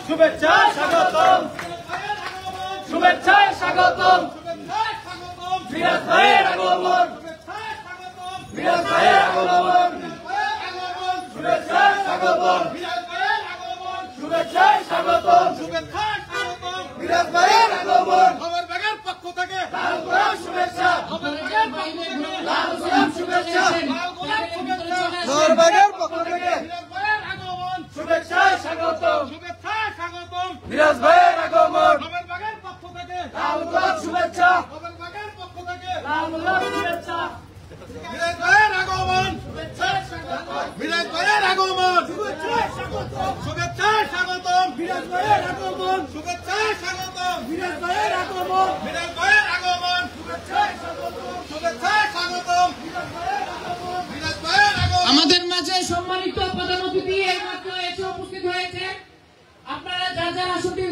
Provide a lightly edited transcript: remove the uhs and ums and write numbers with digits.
শুভেচ্ছায় স্বাগতম, শুভেচ্ছায় স্বাগতম, মিরাজ ভাইয়ের আগমন, মিরাজ ভাইয়ের আগমন, শুভেচ্ছায় স্বাগতম, শুভেচ্ছায় স্বাগতম, মিরাজ ভাইয়ের আগমন, খবরবাগের পক্ষ থেকে লাল গোলাপ শুভেচ্ছা, লাল গোলাপ শুভেচ্ছা, খবরবাগের পক্ষ থেকে শুভেচ্ছায় স্বাগতম, শুভেচ্ছায় স্বাগতম, মিরাজ ভাইয়ের আগমন, খবরবাগের পক্ষ থেকে লাল গোলাপ শুভেচ্ছা, খবরবাগের পক্ষ থেকে লাল গোলাপ শুভেচ্ছা, মিরাজ ভাইয়ের আগমন, শুভেচ্ছায় স্বাগতম, মিরাজ ভাইয়ের আগমন, শুভেচ্ছায় স্বাগতম, শুভেচ্ছায় স্বাগতম, মিরাজ ভাইয়ের আগমন, শুভেচ্ছায় স্বাগতম, মিরাজ ভাইয়ের আগমন, মিরাজ ভাইয়ের আগমন, শুভেচ্ছায় স্বাগতম, শুভেচ্ছায় স্বাগতম, মিরাজ ভাইয়ের আগমন, মিরাজ ভাইয়ের আগমন। আমাদের মাঝে সম্মানিত প্রধান অতিথি এইমাত্র এসে উপস্থিত হয়েছে। আপনারা যার যার আসনটি